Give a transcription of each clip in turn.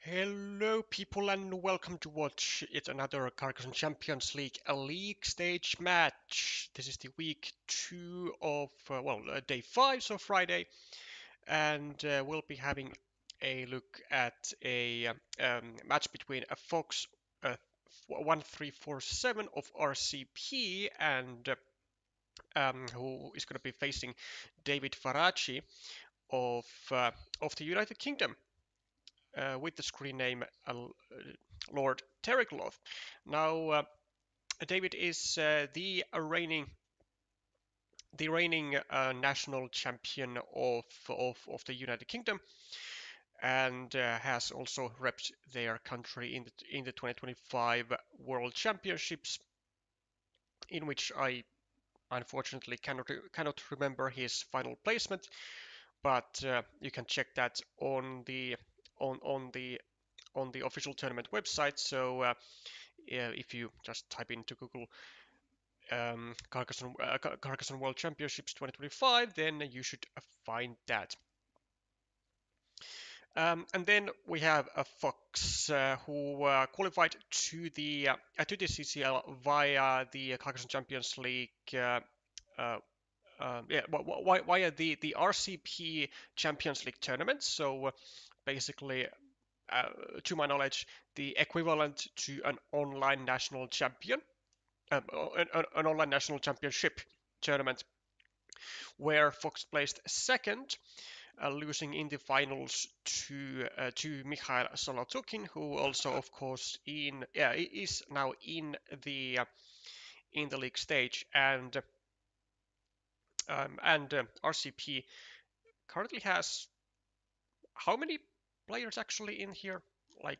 Hello people and welcome to watch yet another Carcassonne Champions League a league stage match. This is the week 2 of, day 5, so Friday, and we'll be having a look at a match between a Fox 1347 of RCP and who is going to be facing David Faraci of, of the United Kingdom. With the screen name Lord Terrycloth. Now, David is the reigning national champion of the United Kingdom, and has also repped their country in the 2025 World Championships, in which I unfortunately cannot remember his final placement, but you can check that on on the on the official tournament website. So if you just type into Google Carcassonne World Championships 2025, then you should find that. And then we have a Fox who qualified to the CCL via the Carcassonne Champions League. Via the RCP Champions League tournament. So basically, to my knowledge, the equivalent to an online national champion, an online national championship tournament, where Fox placed second, losing in the finals to Mikhail Solotukin, who also, of course, is now in the league stage, and RCP currently has how many players actually in here? Like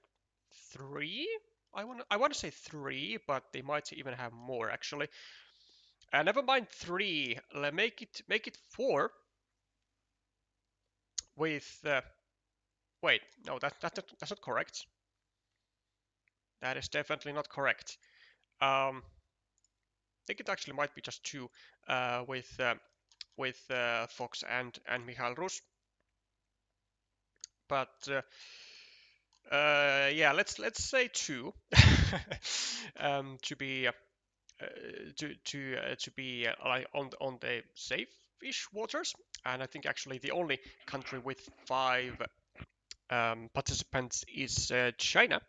three? I want to say three, but they might even have more actually. Never mind three. Make it four. With wait, no, that's not correct. That is definitely not correct. I think it actually might be just two with Fox and Michael Rus. But yeah, let's say two to be to be like on the safe-ish waters. And I think actually the only country with five participants is China.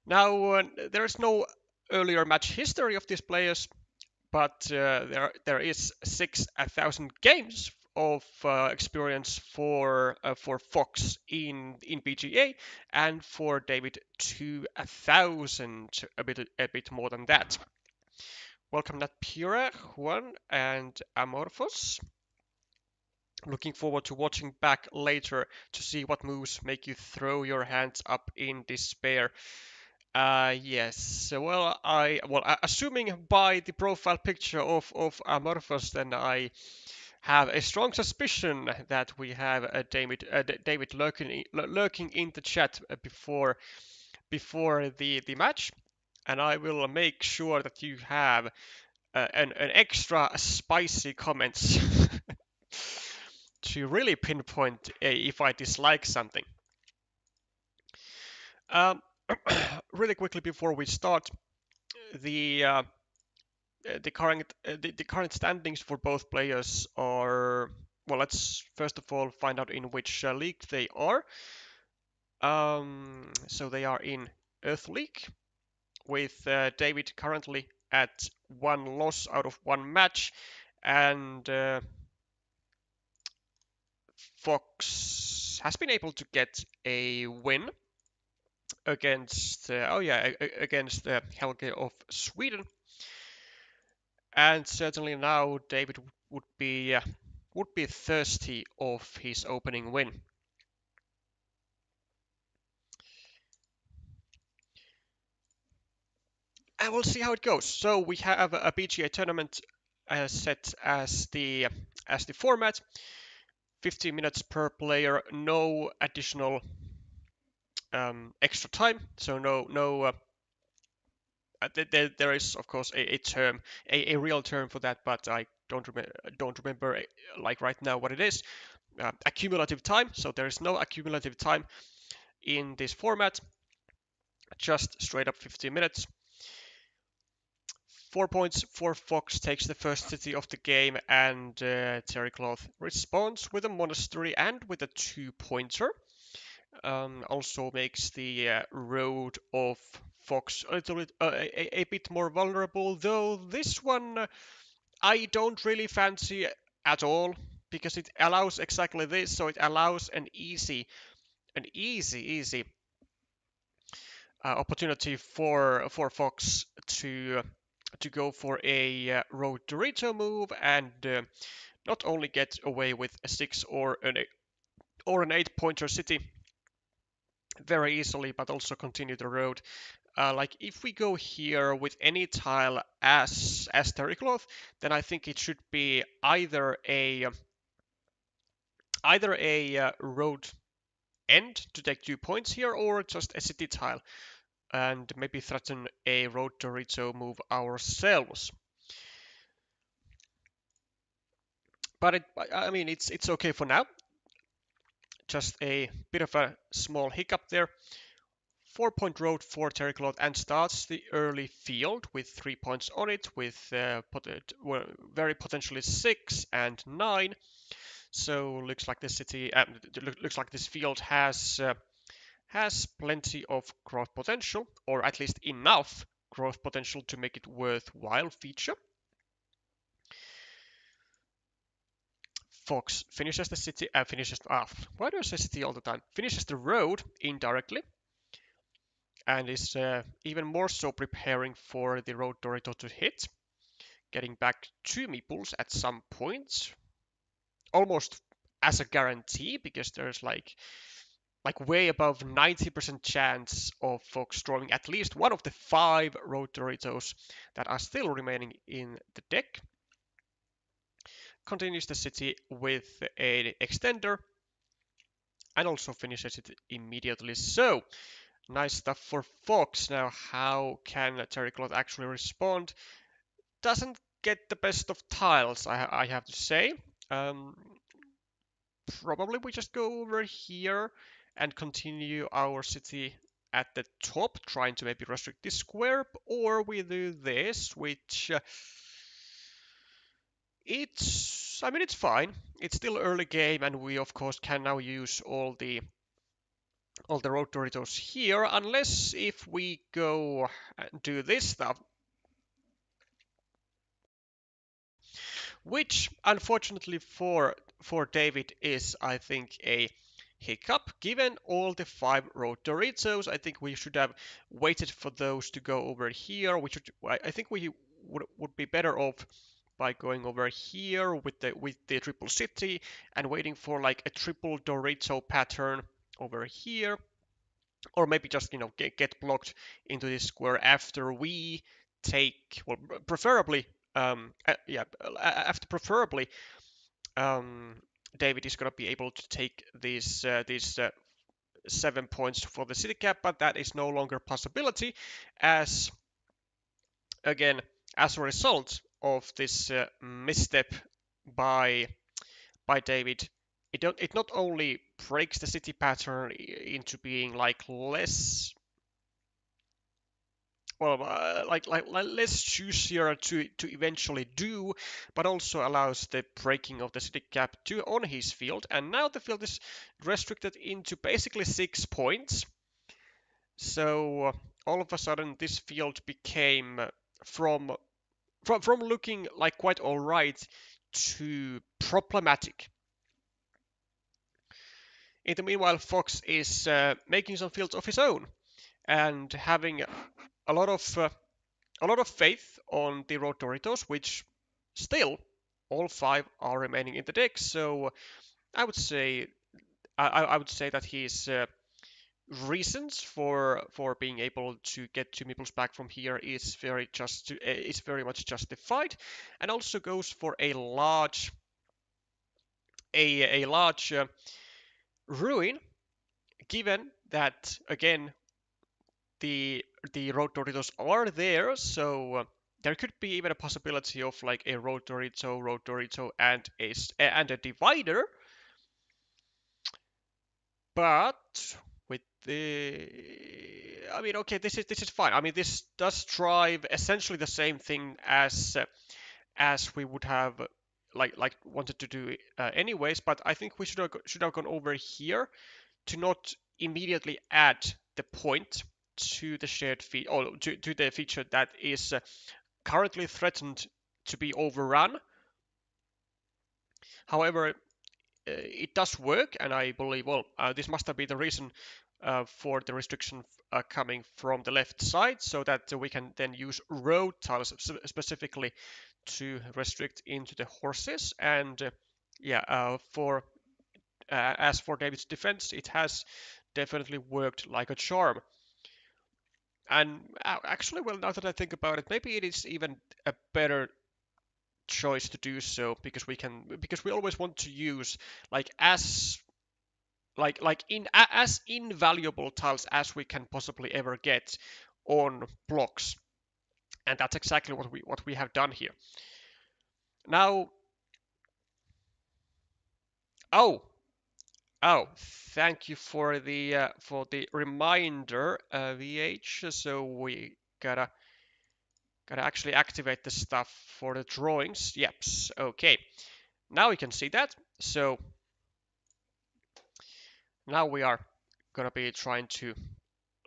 Now there is no earlier match history of these players, but there is 6,000 games of experience for Fox in BGA, and for David 2,000, a bit more than that. Welcome, Nat Pura, Juan, and Amorphos. Looking forward to watching back later to see what moves make you throw your hands up in despair. Yes. Assuming by the profile picture of Amorphous, then I have a strong suspicion that we have a David lurking in the chat before the match, and I will make sure that you have an extra spicy comments to really pinpoint if I dislike something. Um, really quickly before we start, the current standings for both players are, well, let's first of all find out in which league they are. So they are in Earth League, with David currently at one loss out of one match, and Fox has been able to get a win against against Helge of Sweden, and certainly now David would be thirsty of his opening win. And we'll see how it goes. So we have a PGA tournament set as the format. 15 minutes per player, no additional extra time. So no. There is of course a term, a real term for that, but I don't remember like right now what it is. accumulative time, so there is no accumulative time in this format, just straight up 15 minutes. 4 points for Fox, takes the first city of the game, and Terrycloth responds with a monastery and with a 2-pointer. Also makes the road of Fox a little bit, a bit more vulnerable, though this one I don't really fancy at all, because it allows exactly this, so it allows an easy opportunity for Fox to go for a road Dorito move and not only get away with a 6 or an 8-pointer city very easily, but also continue the road. Like if we go here with any tile as Terrycloth, then I think it should be either a road end to take 2 points here, or just a city tile and maybe threaten a road Dorito move ourselves. But I mean, it's okay for now. Just a bit of a small hiccup there. 4-point road for Terrycloth, and starts the early field with 3 points on it, with very potentially 6 and 9. So looks like this city, looks like this field has plenty of growth potential, or at least enough growth potential to make it worthwhile feature. Fox finishes the city, why do I say city all the time? Finishes the road indirectly, and is even more so preparing for the road Dorito to hit, getting back 2 meeples at some point, almost as a guarantee, because there's like way above 90% chance of Fox drawing at least one of the 5 road Doritos that are still remaining in the deck. Continues the city with an extender and also finishes it immediately. So nice stuff for Fox. Now, how can Terrycloth actually respond? Doesn't get the best of tiles, I have to say. Probably we just go over here and continue our city at the top, trying to maybe restrict this square, or we do this, which I mean, it's fine. It's still early game, and we of course can now use all the road Doritos here, unless if we go and do this stuff, which unfortunately for David is, I think, a hiccup. Given all the 5 road Doritos, I think we should have waited for those to go over here. I think we would be better off by going over here with the triple city and waiting for like a triple Dorito pattern over here, or maybe just get blocked into this square after we take, well, preferably after David is gonna be able to take these 7 points for the city cap, but that is no longer a possibility, as again, as a result of this misstep by David, it not only breaks the city pattern into being like less, well, like less juicier to eventually do, but also allows the breaking of the city cap to on his field, and now the field is restricted into basically 6 points. So all of a sudden, this field became from looking like quite all right to problematic. In the meanwhile, Fox is making some fields of his own and having a lot of faith on the road Doritos, which still all 5 are remaining in the deck. So I would say that his reasons for being able to get 2 meeples back from here is very much justified, and also goes for a large ruin, given that again the road Doritos are there, so there could be even a possibility of like a road Dorito, and a divider, But with I mean, okay, this is fine. I mean, this does drive essentially the same thing as we would have like wanted to do anyways. But I think we should have gone over here to not immediately add the point to the shared feed or to the feature that is currently threatened to be overrun. However, it does work, and I believe, well, this must have been the reason for the restriction coming from the left side, so that we can then use road tiles specifically to restrict into the horses. And yeah, for as for David's defense, it has definitely worked like a charm. And actually, well, now that I think about it, maybe it is even a better choice to do so because we always want to use like as invaluable tiles as we can possibly ever get on blocks, and that's exactly what we have done here. Now, oh, oh, thank you for the reminder, VH. So we gotta actually activate the stuff for the drawings. Yep. Okay. Now we can see that. So now we are gonna be trying to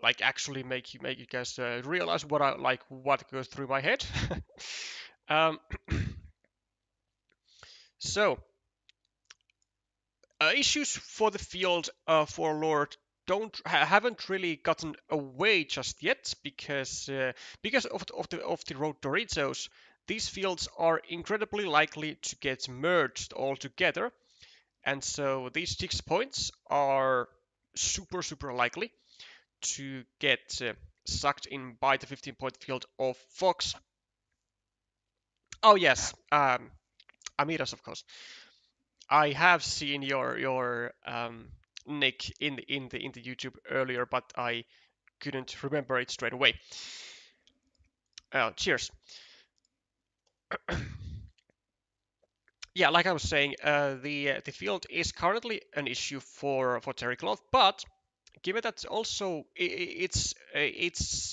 like actually make you guys realize what goes through my head. um, so issues for the field for Lord haven't really gotten away just yet because of the road Doritos. These fields are incredibly likely to get merged all together, and so these 6 points are super likely to get sucked in by the 15-point field of Fox. Oh yes, Amiras, of course. I have seen your nick in the YouTube earlier, but I couldn't remember it straight away. Cheers. Yeah, like I was saying, the field is currently an issue for Terrycloth, but given that also it's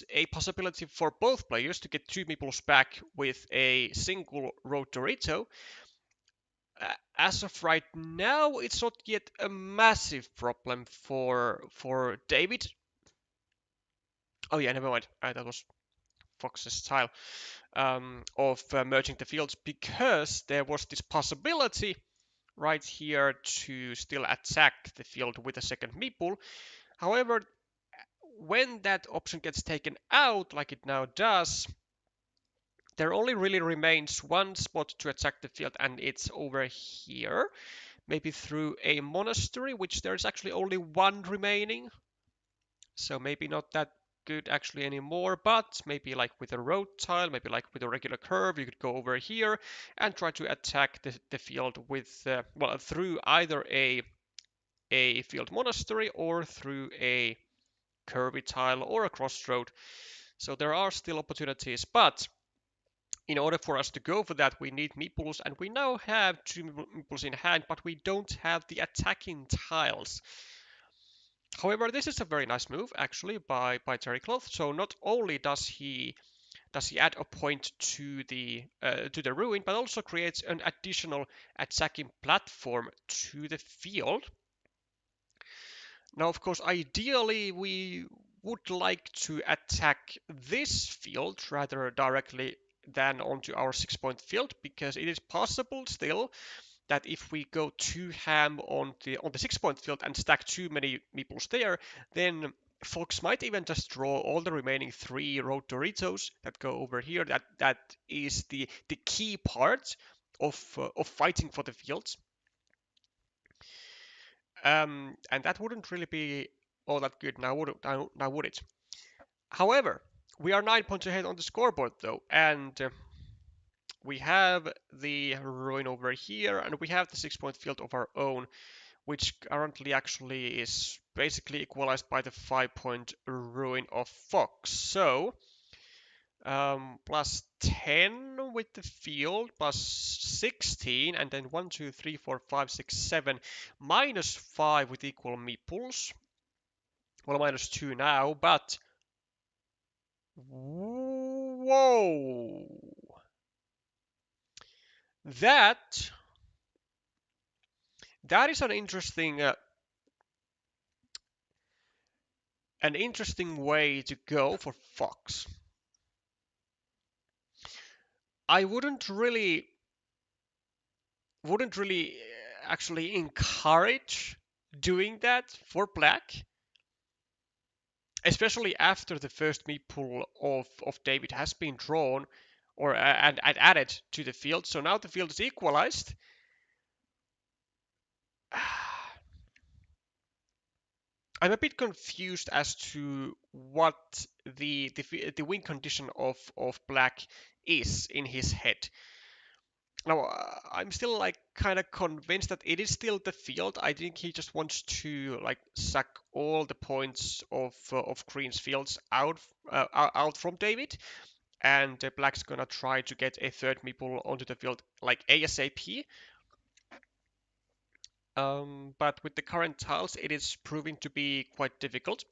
a possibility for both players to get two meeples back with a single road Dorito. As of right now, it's not yet a massive problem for David. Oh yeah, never mind. That was Fox's tile of merging the fields because there was this possibility right here to still attack the field with a second meeple. However, when that option gets taken out, like it now does, there only really remains one spot to attack the field, and it's over here. Maybe through a monastery, which there's actually only one remaining. So maybe not that good actually anymore, but maybe like with a road tile, maybe like with a regular curve, you could go over here and try to attack the field with, well, through either a field monastery or through a curvy tile or a crossroad. So there are still opportunities, but in order for us to go for that, we need meeples, and we now have two meeples in hand, but we don't have the attacking tiles. However, this is a very nice move actually by Terrycloth. So not only does he add a point to the ruin, but also creates an additional attacking platform to the field. Now, of course, ideally we would like to attack this field rather directly than onto our 6-point field, because it is possible still that if we go too ham on the 6-point field and stack too many meeples there, then Fox might even just draw all the remaining 3 road Doritos that go over here. That is the key part of fighting for the fields. And that wouldn't really be all that good now, would it? However, we are 9 points ahead on the scoreboard though, and we have the ruin over here, and we have the 6-point field of our own, which currently actually is basically equalized by the 5-point ruin of Fox. So plus 10 with the field, plus 16, and then 1, 2, 3, 4, 5, 6, 7, minus 5 with equal meeples. Well, minus 2 now, but whoa! That is an interesting way to go for Fox. I wouldn't really actually encourage doing that for black, especially after the first meeple of David has been drawn or and added to the field. So now the field is equalized. I'm a bit confused as to what the win condition of black is in his head. Now, I'm still like kind of convinced that it is still the field. I think he just wants to like suck all the points of green's fields out from David, and black's gonna try to get a third meeple onto the field like ASAP. But with the current tiles, it is proving to be quite difficult.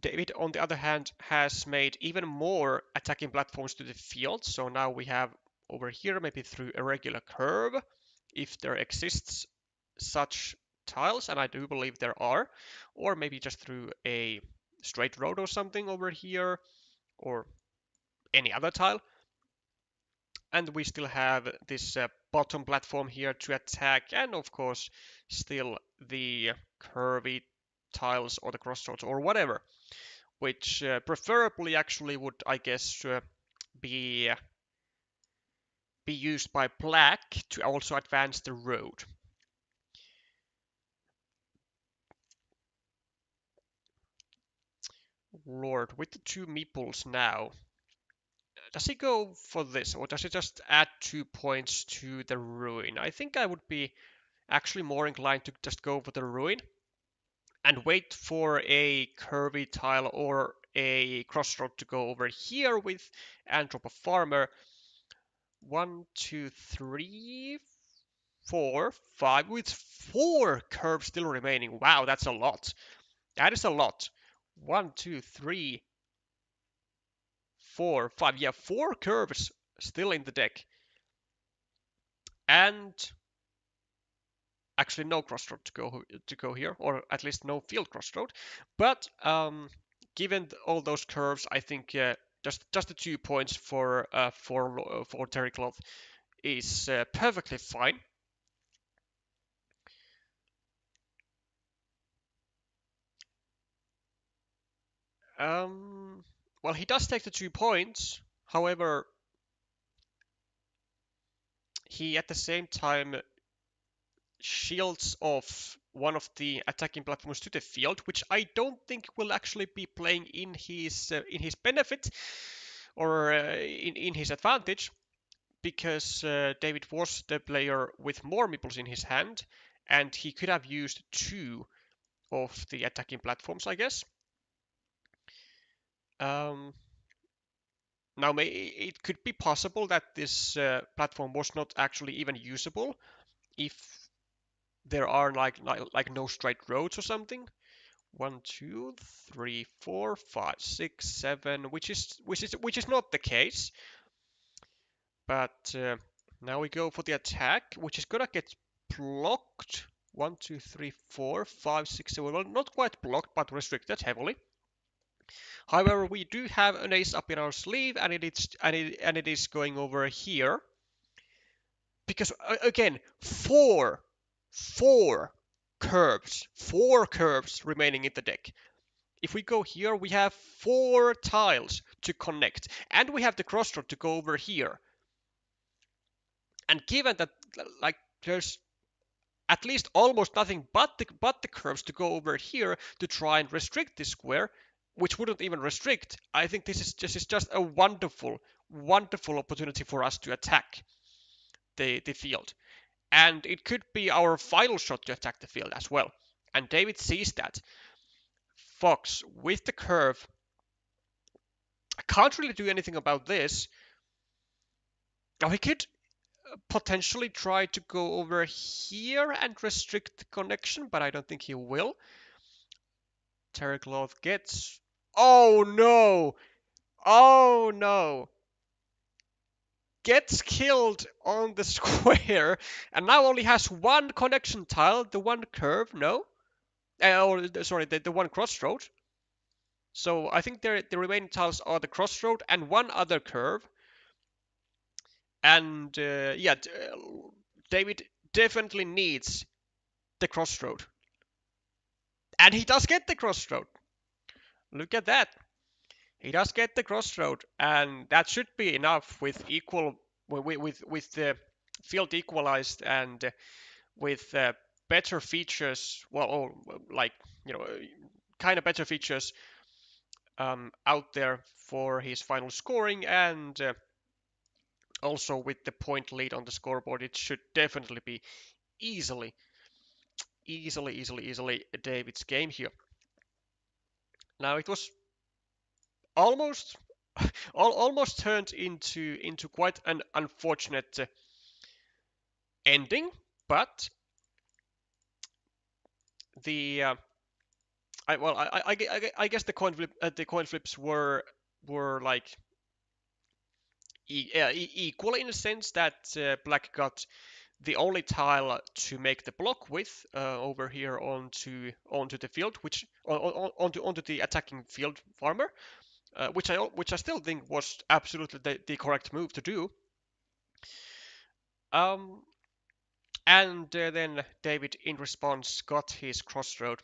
David, on the other hand, has made even more attacking platforms to the field. So now we have over here, maybe through a regular curve, if there exists such tiles, and I do believe there are, or maybe just through a straight road or something over here, or any other tile. And we still have this bottom platform here to attack, and of course, still the curvy tiles or the crossroads or whatever, which preferably actually would, I guess, be used by black to also advance the road. Lord, with the two meeples now, does he go for this, or does he just add 2 points to the ruin? I think I would be actually more inclined to just go for the ruin and wait for a curvy tile or a crossroad to go over here with and drop a farmer. 1, 2, 3, 4, 5, with 4 curves still remaining. Wow, that's a lot. That is a lot. 1, 2, 3, 4, 5. Yeah, 4 curves still in the deck. And actually no crossroad to go here, or at least no field crossroad. But given all those curves, I think just the 2 points for Terrycloth is perfectly fine. Well, he does take the 2 points. However, he at the same time shields off one of the attacking platforms to the field, which I don't think will actually be playing in his benefit or in his advantage, because David was the player with more meeples in his hand, and he could have used 2 of the attacking platforms, I guess. Now, it could be possible that this platform was not actually even usable if there are like no straight roads or something. 1, 2, 3, 4, 5, 6, 7, which is not the case. But now we go for the attack, which is gonna get blocked. 1, 2, 3, 4, 5, 6, 7. Well, not quite blocked, but restricted heavily. However, we do have an ace up in our sleeve, and it is going over here. Because again, four curves remaining in the deck. If we go here, we have 4 tiles to connect, and we have the crossroad to go over here. And given that like there's at least almost nothing but the curves to go over here to try and restrict this square, which wouldn't even restrict, I think this is just a wonderful opportunity for us to attack the field. And it could be our final shot to attack the field as well. And David sees that. Fox with the curve I can't really do anything about this. Now he could potentially try to go over here and restrict the connection, but I don't think he will. Terrycloth gets... Oh no! Oh no! Gets killed on the square and now only has one connection tile, the one curve, no? Sorry, the one crossroad. So I think the remaining tiles are the crossroad and one other curve. And yeah, David definitely needs the crossroad. And he does get the crossroad. Look at that. He does get the crossroad, and that should be enough with equal with the field equalized and with better features. Well, or, like kind of better features out there for his final scoring, and also with the point lead on the scoreboard, it should definitely be easily David's game here. Now it was almost almost turned into quite an unfortunate ending, but the I guess the coin flips were like equal in a sense that black got the only tile to make the block with over here onto the field, which onto the attacking field farmer, which I still think was absolutely the correct move to do. Um, and then David, in response, got his crossroad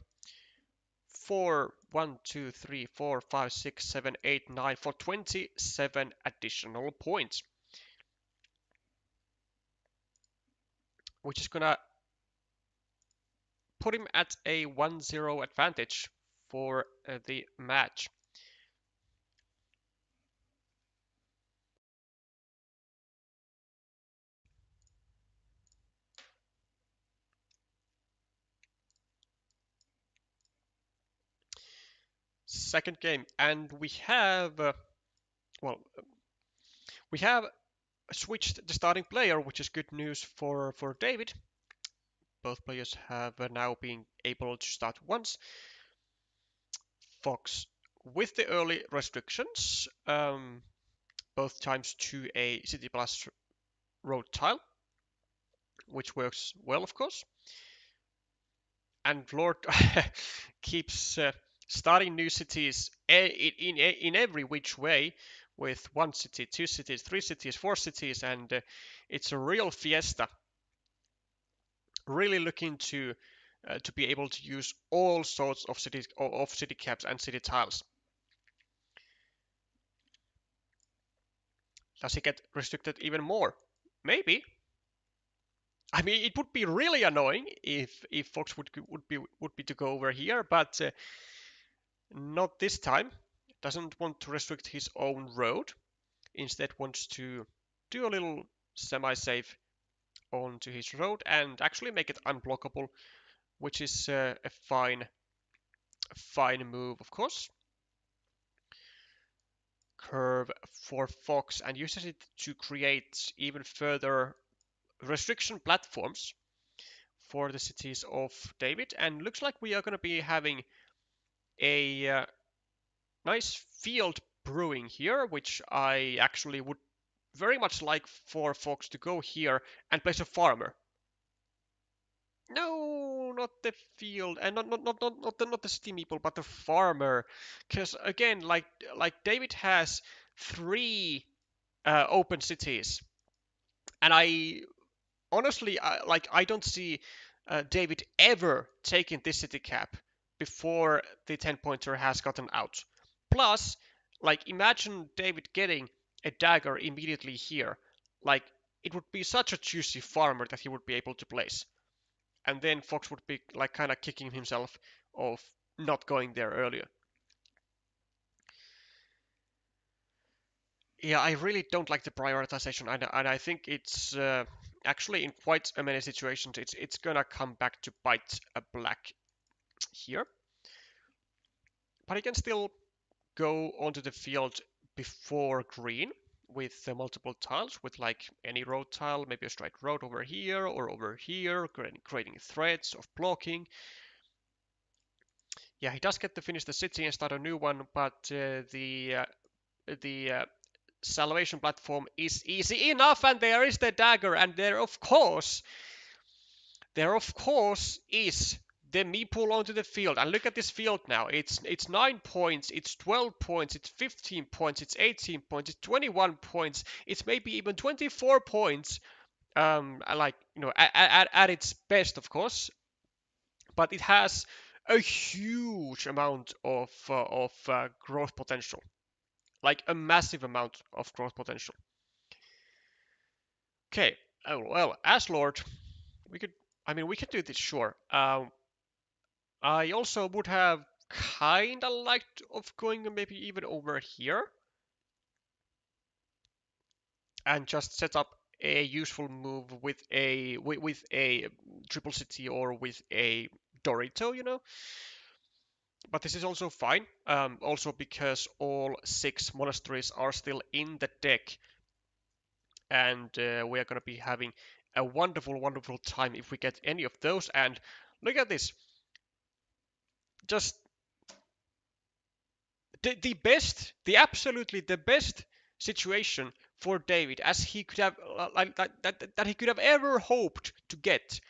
for 1, 2, 3, 4, 5, 6, 7, 8, 9 for 27 additional points, which is gonna put him at a 1-0 advantage for the match. Second game, and we have well, we have switched the starting player, which is good news for David. Both players have now been able to start once. Fox with the early restrictions, both times to a City Plus road tile, which works well, of course. And Lord keeps starting new cities in every which way, with 1 city, 2 cities, 3 cities, 4 cities, and it's a real fiesta. Really looking to be able to use all sorts of city caps and city tiles. Does he get restricted even more? Maybe. I mean, it would be really annoying if Fox would be to go over here, but not this time. Doesn't want to restrict his own road. Instead wants to do a little semi-save onto his road and actually make it unblockable, which is a fine move, of course. Curve for Fox and uses it to create even further restriction platforms for the cities of David, and looks like we are going to be having a nice field brewing here, which I actually would very much like for Fox to go here and place a farmer. No, not the field, and not the city meeple, but the farmer, because again, like David has 3 open cities, and I honestly I don't see David ever taking this city cap before the 10-pointer has gotten out. Plus, like imagine David getting a dagger immediately here. Like it would be such a juicy farmer that he would be able to place. And then Fox would be like kind of kicking himself of not going there earlier. Yeah, I really don't like the prioritization, and I think it's actually in quite a many situations it's gonna come back to bite a black here. But he can still go onto the field before green with multiple tiles, with like any road tile, maybe a straight road over here or over here, creating threads of blocking. Yeah, he does get to finish the city and start a new one, but the salvation platform is easy enough, and there is the dagger, and there of course is the meeple onto the field. And look at this field now. It's 9 points, it's 12 points, it's 15 points, it's 18 points, it's 21 points, it's maybe even 24 points. Like, you know, at its best, of course, but it has a huge amount of growth potential, like a massive amount of growth potential. Okay, well, as Lord, we could, I mean, we could do this, sure. I also would have kinda liked of going maybe even over here and just set up a useful move with a triple city or with a Dorito, you know. But this is also fine. Also because all 6 monasteries are still in the deck, and we are gonna be having a wonderful, wonderful time if we get any of those. And look at this, just the absolutely the best situation for David as he could have like that he could have ever hoped to get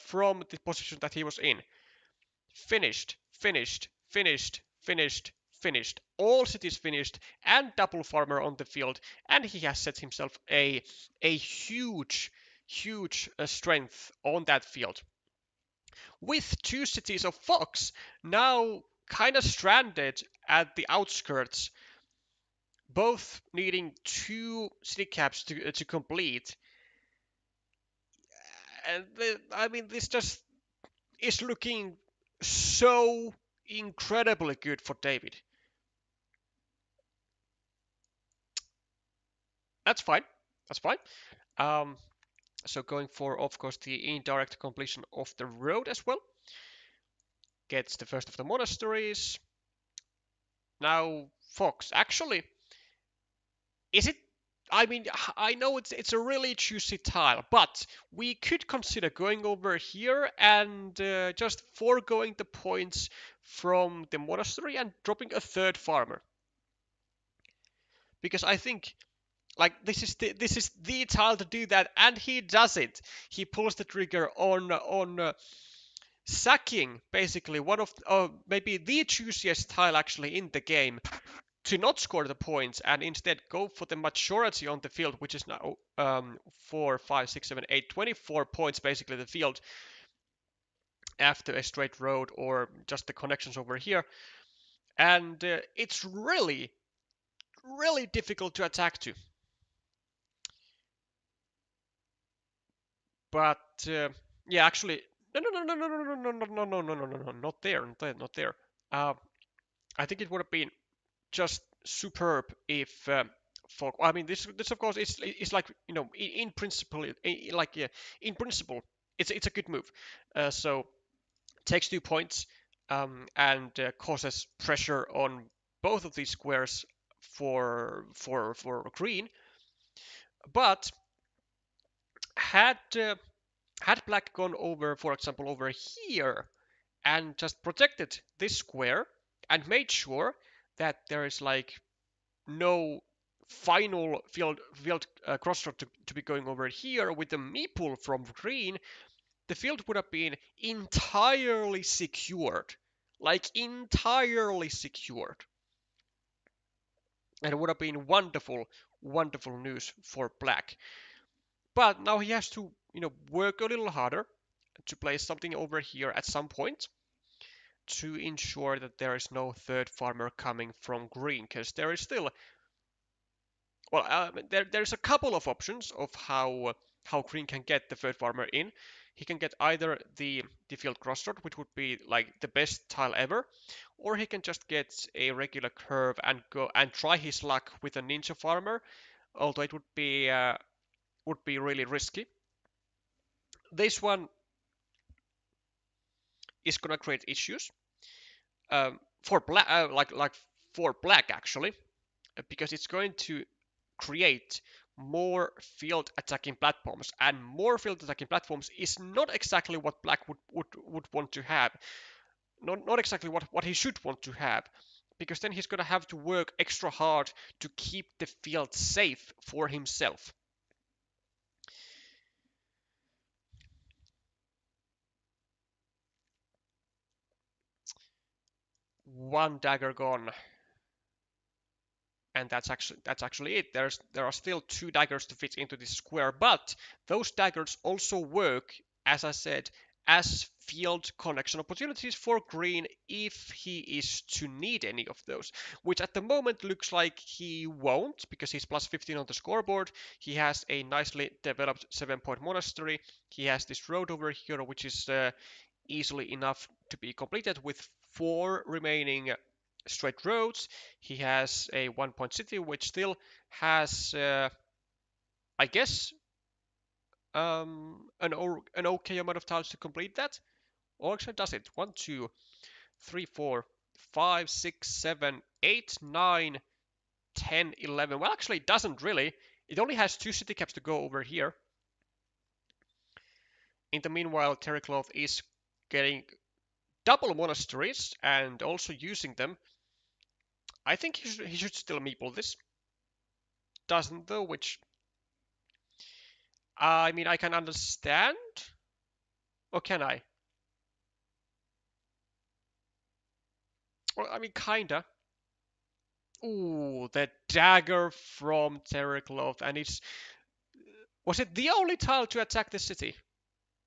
from the position that he was in. Finished, finished, finished, finished, finished. All cities finished, and double farmer on the field, and he has set himself a huge strength on that field. With 2 cities of Fox now kind of stranded at the outskirts, both needing 2 city caps to complete. And I mean, this just is looking so incredibly good for David. That's fine. That's fine. Um, so going for, of course, the indirect completion of the road as well. Gets the first of the monasteries. Now, Fox. Actually, is it? I mean, I know it's a really juicy tile, but we could consider going over here and just foregoing the points from the monastery and dropping a 3rd farmer. Because I think, like, this is the tile to do that, and he does it. He pulls the trigger on sacking basically one of maybe the juiciest tile actually in the game, to not score the points and instead go for the majority on the field, which is now 4, 5, 6, 7, 8, 24 points basically the field after a straight road or just the connections over here. And it's really, really difficult to attack to. But yeah, actually, no, not there, not there. I think it would have been just superb if for I mean this of course is like, you know, in principle like yeah, in principle it's a good move. So takes 2 points and causes pressure on both of these squares for green. But had black gone over, for example, over here and just protected this square and made sure that there is like no final field crossroad to be going over here with the meeple from green, the field would have been entirely secured. Like entirely secured. And it would have been wonderful, wonderful news for black. But now he has to, you know, work a little harder to place something over here at some point to ensure that there is no 3rd farmer coming from green, because there is still, well, there's a couple of options of how green can get the 3rd farmer in. He can get either the field crossroad, which would be like the best tile ever, or he can just get a regular curve and go and try his luck with a ninja farmer, although it would be really risky. This one is gonna create issues for black, like for black actually, because it's going to create more field attacking platforms, and more field attacking platforms is not exactly what black would want to have. Not exactly what he should want to have, because then he's going to have to work extra hard to keep the field safe for himself. One dagger gone, and that's actually it. There are still 2 daggers to fit into this square, but those daggers also work, as I said, as field connection opportunities for green if he is to need any of those, which at the moment looks like he won't, because he's plus 15 on the scoreboard. He has a nicely developed 7-point monastery. He has this road over here, which is easily enough to be completed with 4 remaining straight roads. He has a 1-point city, which still has, I guess, an okay amount of tiles to complete that. Or actually, does it? 1, 2, 3, 4, 5, 6, 7, 8, 9, 10, 11. Well, actually, it doesn't really. It only has 2 city caps to go over here. In the meanwhile, Terrycloth is getting double monasteries and also using them. I think he should still meeple this. Doesn't though, which I mean I can understand. Or can I? Well, I mean kinda. Ooh, the dagger from Terrycloth, and was it the only tile to attack the city?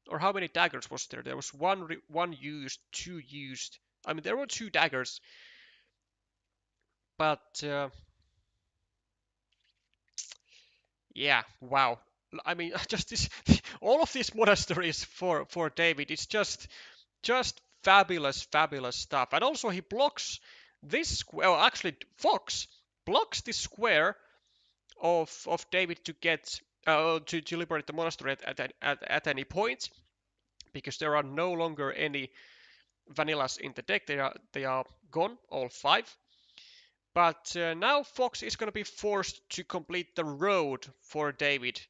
Or how many daggers was there? There was one used, 2 used. I mean there were 2 daggers, but yeah, wow. I mean just this all of these monasteries for David. It's just fabulous stuff. And also he blocks this square. Well, actually, Fox blocks this square of David to get to liberate the monastery at any point, because there are no longer any vanillas in the deck. They are gone, all 5. But now Fox is going to be forced to complete the road for David,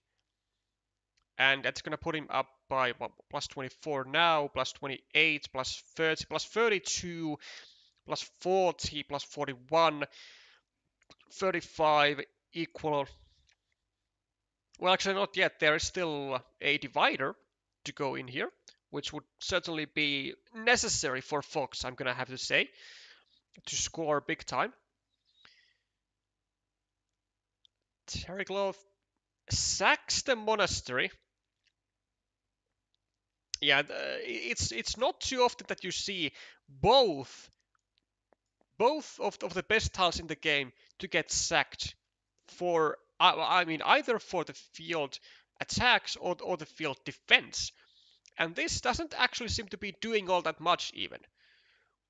and that's going to put him up by plus 24 now, plus 28, plus 30, plus 32, plus 40, plus 41, 35 equal. Well, actually, not yet. There is still a divider to go in here, which would certainly be necessary for Fox, I'm going to have to say, to score big time. Terrycloth sacks the monastery. Yeah, it's not too often that you see both of the best tiles in the game to get sacked for, I mean, either for the field attacks or the field defense. And this doesn't actually seem to be doing all that much even.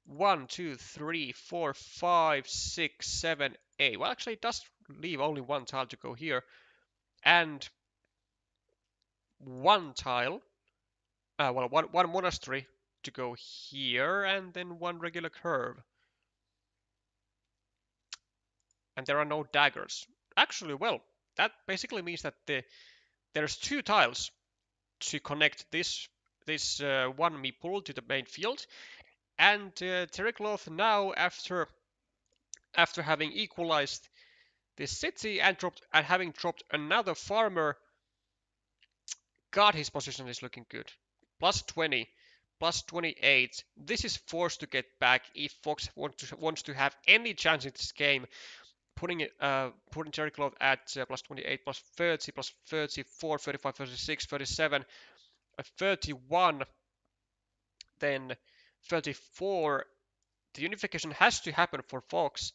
1, 2, 3, 4, 5, 6, 7, 8. Well, actually, it does leave only 1 tile to go here. And 1 tile, well, one monastery to go here, and then 1 regular curve. And there are no daggers. Actually, well, that basically means that there's 2 tiles to connect this 1 meeple to the main field. And Terrycloth now, after having equalized this city and having dropped another farmer, God, his position is looking good. Plus 20, plus 28. This is forced to get back if Fox wants to have any chance in this game. Putting Terrycloth at plus 28, plus 30, plus 34, 35, 36, 37, 31, then 34. The unification has to happen for Fox.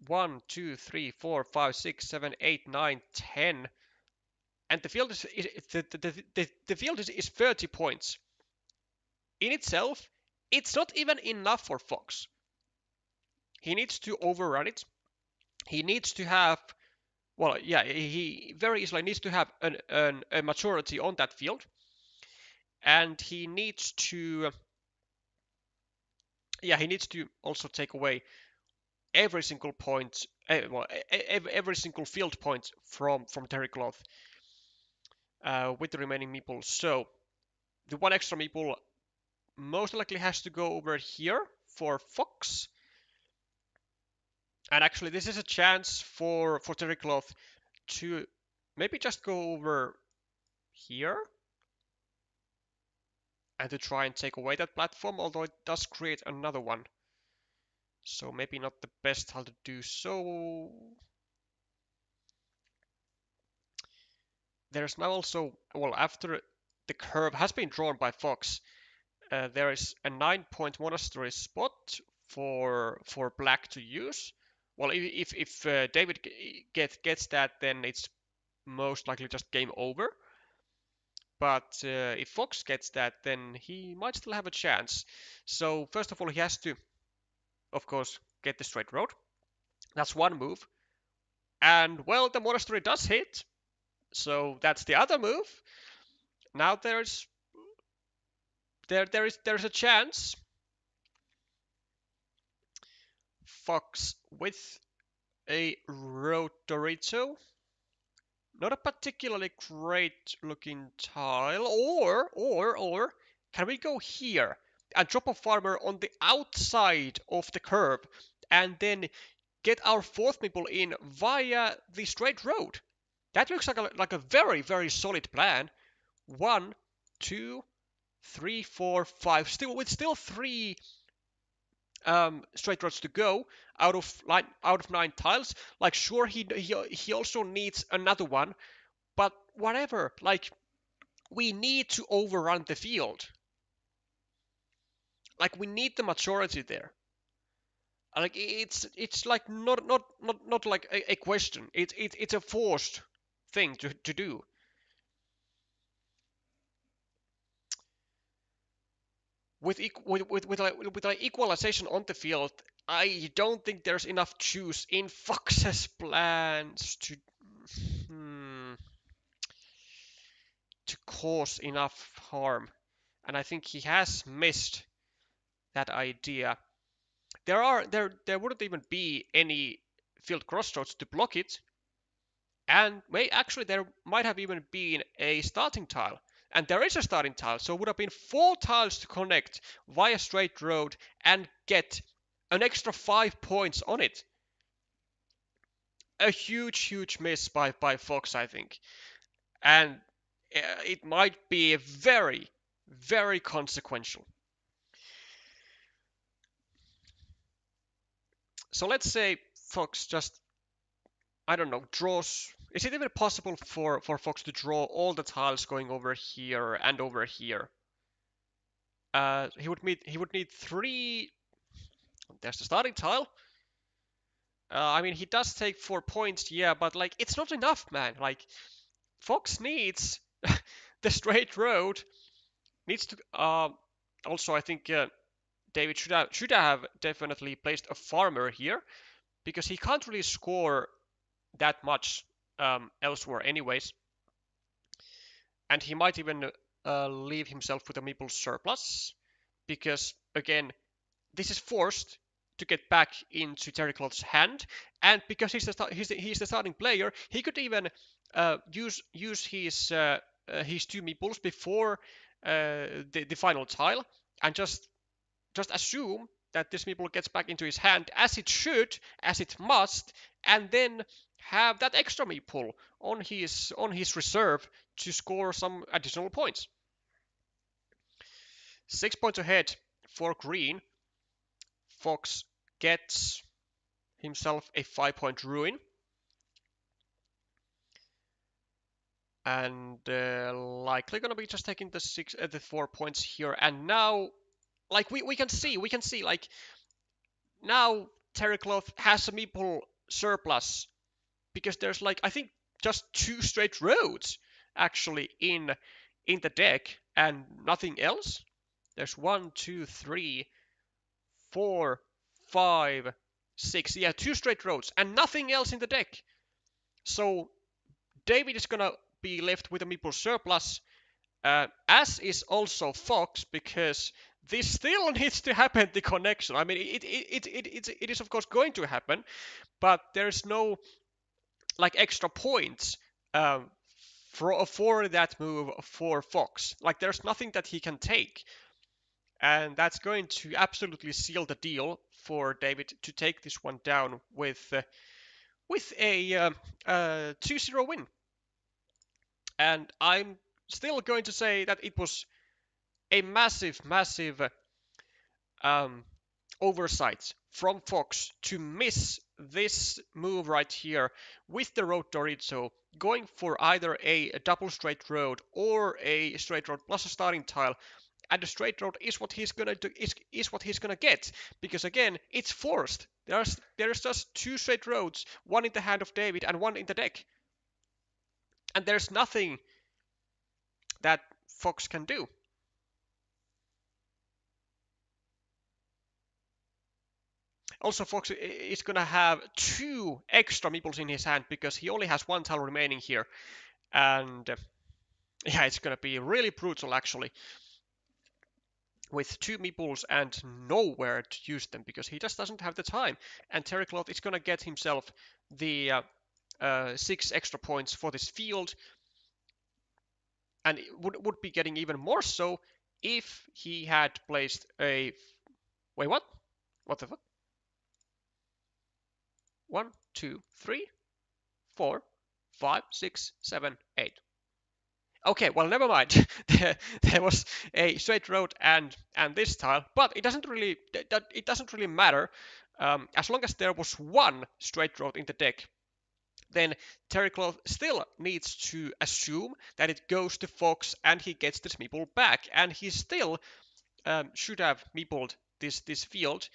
1, 2, 3, 4, 5, 6, 7, 8, 9, 10. And the field the field is 30 points. In itself, it's not even enough for Fox. He needs to overrun it. He needs to have, well, yeah, he very easily needs to have a maturity on that field. And he needs to, yeah, he needs to also take away every single point well, every single field point from Terrycloth with the remaining meeple. So the one extra meeple most likely has to go over here for Fox. And actually, this is a chance for Terrycloth to maybe just go over here and to try and take away that platform, although it does create another one. So maybe not the best tile to do so. There's now also, well, after the curve has been drawn by Fox, there is a 9-point monastery spot for black to use. Well, if David gets that, then it's most likely just game over. But if Fox gets that, then he might still have a chance. So first of all, he has to, of course, get the straight road. That's one move. And well, the monastery does hit. So that's the other move. Now there's a chance. Fox with a Rotorito. Not a particularly great looking tile. Or can we go here and drop a farmer on the outside of the curb and then get our fourth meeple in via the straight road? That looks like a very, very solid plan. 1, 2, 3, 4, 5. Still 3 straight roads to go out of 9 tiles. Like, sure, he also needs another one, but whatever. Like, we need to overrun the field. Like, we need the majority there. Like, it's like not like a question. It's a forced thing to do. With like equalization on the field, I don't think there's enough juice in Fox's plans to cause enough harm, and I think he has missed that idea. There wouldn't even be any field crossroads to block it, and actually there might have even been a starting tile. And there is a starting tile, so it would have been 4 tiles to connect via straight road and get an extra 5 points on it. A huge miss by Fox, I think. And it might be very, very consequential. So let's say Fox just, I don't know, draws. Is it even possible for Fox to draw all the tiles going over here and over here? He would need 3. There's the starting tile. I mean, he does take 4 points, yeah, but like it's not enough, man. Like Fox needs the straight road. Needs to. Also, I think David should have definitely placed a farmer here because he can't really score that much elsewhere, anyways. And he might even leave himself with a meeple surplus because again, this is forced to get back into Terrycloth's hand, and because he's the starting player, he could even use his 2 meeples before the final tile, and just assume that this meeple gets back into his hand as it should, as it must, and then have that extra meeple on his reserve to score some additional points. 6 points ahead for green. Fox gets himself a 5-point ruin. And likely gonna be just taking the 4 points here. And now, like we can see, like now Terrycloth has a meeple surplus because there's like I think just 2 straight roads actually in the deck and nothing else. There's 1, 2, 3, 4, 5, 6. Yeah, 2 straight roads and nothing else in the deck. So David is gonna be left with a meeple surplus, as is also Fox, because this still needs to happen, the connection. I mean, it is of course going to happen, but there's no like extra points um, for that move for Fox. Like there's nothing that he can take, and that's going to absolutely seal the deal for David to take this one down with a 2-0 win. And I'm still going to say that it was a massive um, oversight from Fox to miss this move right here with the road Dorito, going for either a double straight road or a straight road plus a starting tile. And the straight road is what he's gonna do, is what he's gonna get, because again it's forced. There's just two straight roads, one in the hand of David and one in the deck, and there's nothing that Fox can do. Also, Fox is gonna have two extra meeples in his hand because he only has one tile remaining here, and yeah, it's gonna be really brutal actually, with two meeples and nowhere to use them because he just doesn't have the time. And Terrycloth is gonna get himself the 6 extra points for this field, and it would be getting even more so if he had placed a. Wait, what? What the fuck? 1, 2, 3, 4, 5, 6, 7, 8. Okay, well, never mind. There was a straight road and this tile, but it doesn't really matter as long as there was one straight road in the deck. Then Terrycloth still needs to assume that it goes to Fox and he gets this meeple back, and he still should have meepled this field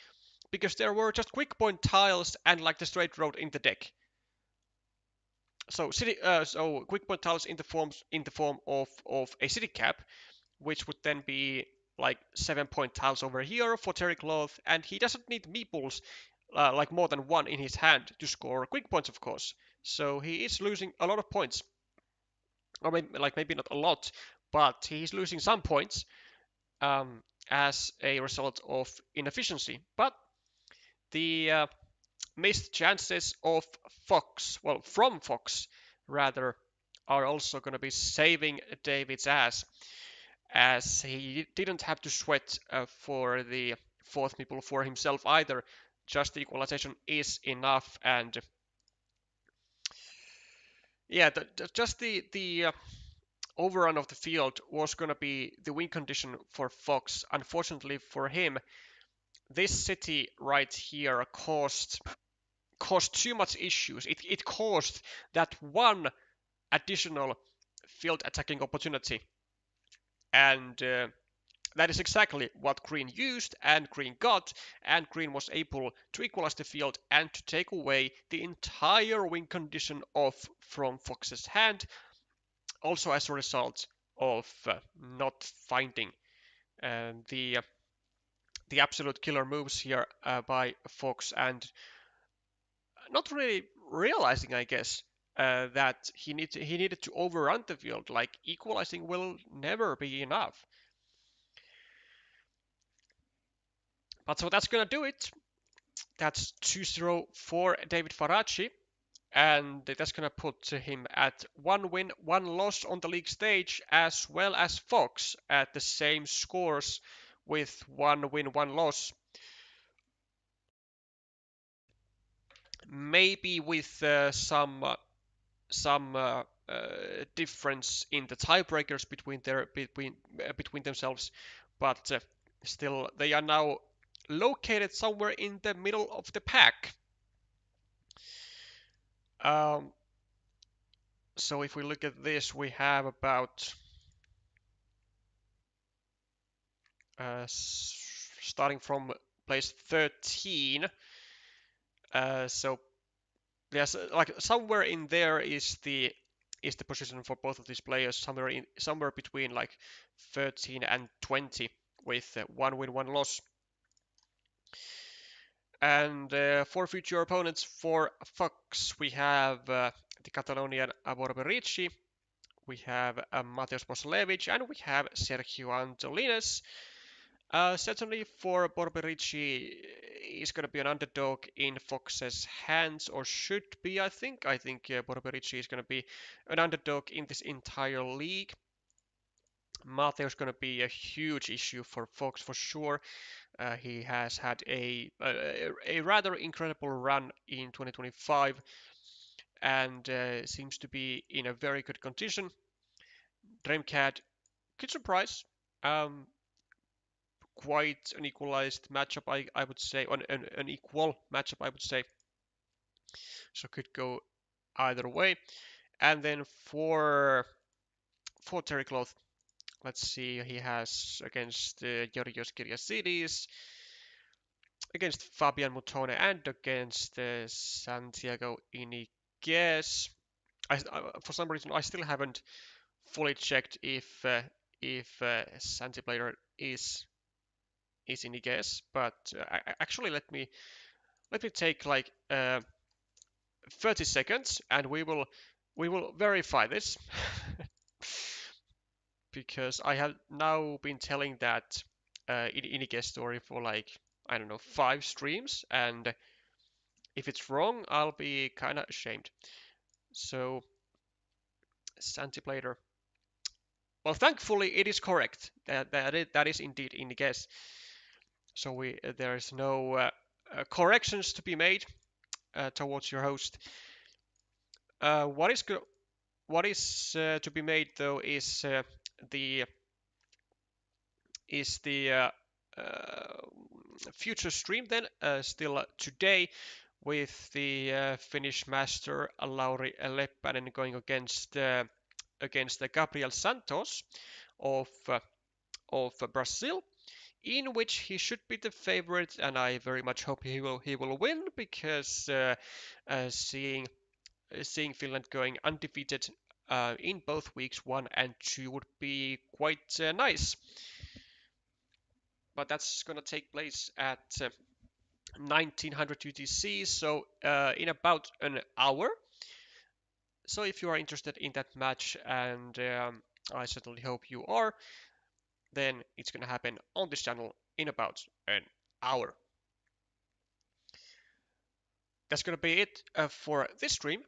because there were just quick point tiles and like the straight road in the deck. So quick point tiles in the form of a city cap, which would then be like 7 point tiles over here for Terrycloth, and he doesn't need meeples like more than one in his hand to score quick points, of course. So he is losing a lot of points, or maybe not a lot, but he's losing some points as a result of inefficiency. But the missed chances of Fox, well, from Fox rather, are also going to be saving David's ass, as he didn't have to sweat for the fourth meeple for himself either. Just the equalization is enough, and yeah, just the overrun of the field was going to be the win condition for Fox. Unfortunately for him, this city right here caused too much issues. It caused that one additional field attacking opportunity, and that is exactly what Green used and Green got, and Green was able to equalize the field and to take away the entire win condition off from Fox's hand, also as a result of not finding the absolute killer moves here by Fox, and not really realizing, I guess, that he needed to overrun the field. Like equalizing will never be enough. But so that's gonna do it. That's 2-0 for David Faraci, and that's gonna put him at 1 win, 1 loss on the league stage, as well as Fox at the same scores with 1 win, 1 loss. Maybe with some difference in the tiebreakers between themselves, but still they are now located somewhere in the middle of the pack. So if we look at this, we have about starting from place 13. So there's like somewhere in there is the position for both of these players, somewhere between like 13 and 20 with 1 win, 1 loss. And for future opponents for Fox, we have the Catalonian Aborberici we have Mateusz Moslevich, and we have Sergio Antolinas. Certainly for Borberici is going to be an underdog in Fox's hands, or should be, I think. I think Borberici is going to be an underdog in this entire league. Mateo is going to be a huge issue for Fox for sure. He has had a rather incredible run in 2025 and seems to be in a very good condition. Dreamcat could surprise. Quite an equalized matchup, I would say, on an equal matchup, I would say. So could go either way. And then for Terrycloth, let's see, he has against Georgios Kyriasidis, against Fabian Mutone, and against Santiago Iniguez. For some reason, I still haven't fully checked if Santi player is Iniguez, but actually let me take like 30 seconds and we will verify this because I have now been telling that Iniguez story for like I don't know 5 streams, and if it's wrong I'll be kind of ashamed. So Santi player, well, thankfully it is correct. That is indeed Iniguez. So there is no corrections to be made towards your host. What is to be made though the the future stream then still today with the Finnish master Lauri Leppänen going against Gabriel Santos of Brazil, in which he should be the favorite, and I very much hope he will win because seeing Finland going undefeated in both weeks 1 and 2 would be quite nice. But that's going to take place at 1900 UTC, so in about an hour. So if you are interested in that match, and I certainly hope you are, then it's going to happen on this channel in about an hour. That's going to be it for this stream.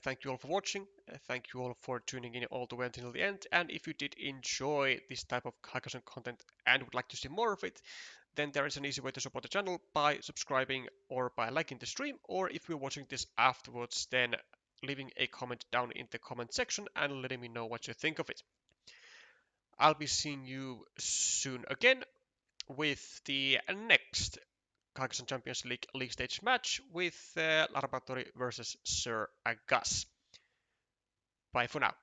Thank you all for watching. Thank you all for tuning in all the way until the end. And if you did enjoy this type of Carcassonne content and would like to see more of it, then there is an easy way to support the channel by subscribing or by liking the stream. Or if you're watching this afterwards, then leaving a comment down in the comment section and letting me know what you think of it. I'll be seeing you soon again with the next Carcassonne Champions League league stage match with Larbatori versus Sir Agas. Bye for now.